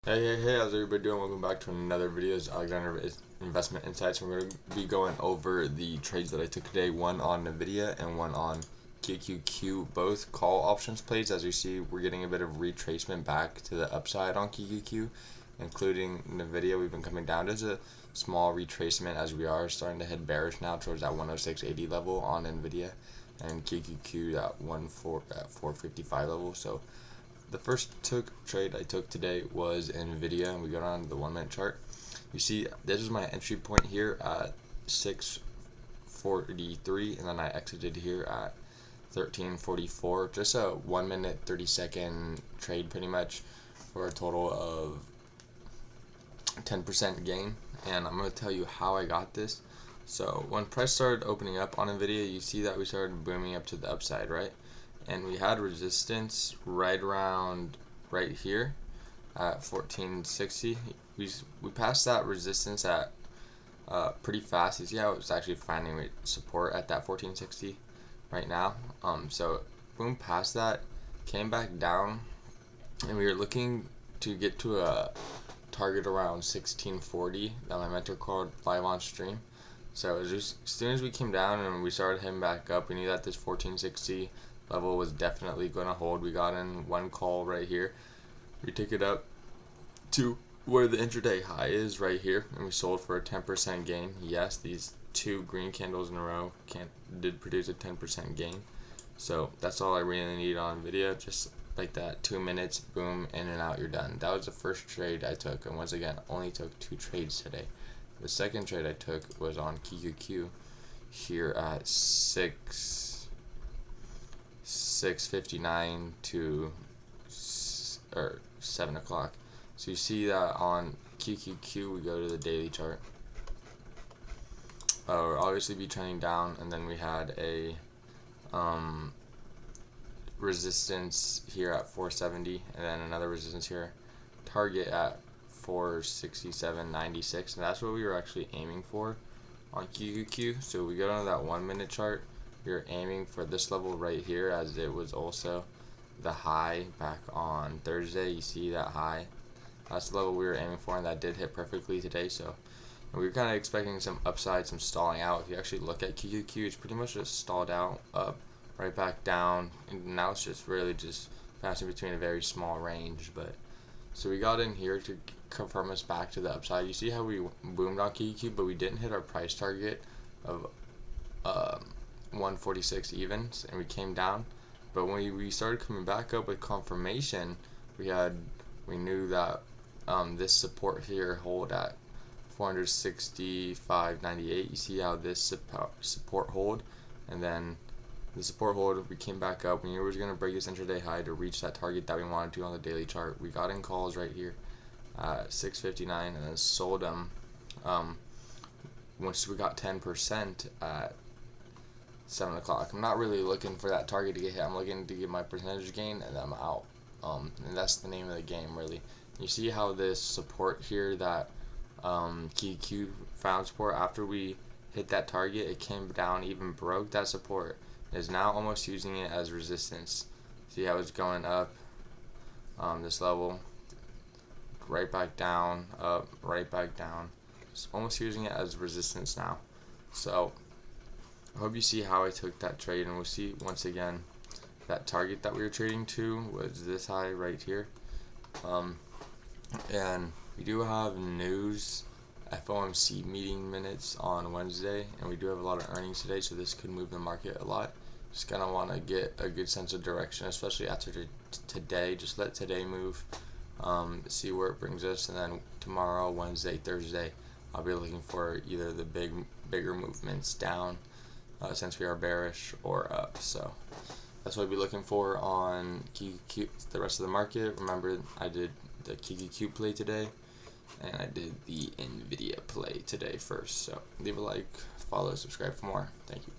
Hey, how's everybody doing? Welcome back to another video. It's Alexander Investment Insights. We're going to be going over the trades that I took today, one on NVDA and one on QQQ, both call options plays. As you see, we're getting a bit of retracement back to the upside on QQQ, including NVDA. We've been coming down to a small retracement as we are starting to head bearish now towards that 106.80 level on NVDA, and QQQ at 455 level. So the first trade I took today was NVDA, and we go down to the 1 minute chart. You see, this is my entry point here at 6:43, and then I exited here at 13:44. Just a 1 minute 30-second trade, pretty much, for a total of 10% gain. And I'm going to tell you how I got this. So when price started opening up on NVIDIA, you see that we started booming up to the upside, right? And we had resistance right around right here at 1460. We passed that resistance at pretty fast. You see how it's actually finding support at that 1460 right now. So boom, past that, came back down, and we were looking to get to a target around 1640 that my mentor called live on stream. So it was just, as soon as we came down and we started heading back up, we knew that this 1460 level was definitely going to hold. We got in one call right here. We took it up to where the intraday high is right here, and we sold for a 10% gain. Yes, these two green candles in a row did produce a 10% gain. So that's all I really need on video. Just like that, 2 minutes, boom, in and out, you're done. That was the first trade I took, and once again, only took 2 trades today. The second trade I took was on QQQ here at 6:59 to 7 o'clock. So you see that on QQQ, we go to the daily chart. We'll obviously be trending down, and then we had a resistance here at 470, and then another resistance here, target at 467.96, and that's what we were actually aiming for on QQQ. So we go down to that 1 minute chart. We were aiming for this level right here, as it was also the high back on Thursday. You see that high? That's the level we were aiming for, and that did hit perfectly today. So we were kind of expecting some upside, some stalling out. If you actually look at QQQ, it's pretty much just stalled out, up, right back down, and now it's just really just passing between a very small range. But so we got in here to confirm us back to the upside. You see how we boomed on QQQ, but we didn't hit our price target of 146 evens, and we came down. But when we started coming back up with confirmation, we knew that this support here hold at 465.98. You see how this support hold, and then the support hold, we came back up. We knew we were going to break this intraday high to reach that target that we wanted to on the daily chart. We got in calls right here at 6:59, and then sold them once we got 10% at 7 o'clock. I'm not really looking for that target to get hit. I'm looking to get my percentage gain, and I'm out. And that's the name of the game, really. You see how this support here that QQ found support after we hit that target, it came down, even broke that support, is now almost using it as resistance. See how it's going up this level, right back down, up, right back down. It's almost using it as resistance now. So I hope you see how I took that trade, and we'll see once again that target that we were trading to was this high right here. And we do have news, FOMC meeting minutes on Wednesday, and we do have a lot of earnings today, so this could move the market a lot. Just kind of want to get a good sense of direction, especially after today. Just let today move, see where it brings us, and then tomorrow, Wednesday, Thursday, I'll be looking for either the bigger movements down, since we are bearish, or up. So that's what I'll be looking for on QQQ, the rest of the market. Remember, I did the QQQ play today, and I did the NVIDIA play today first. So leave a like, follow, subscribe for more. Thank you.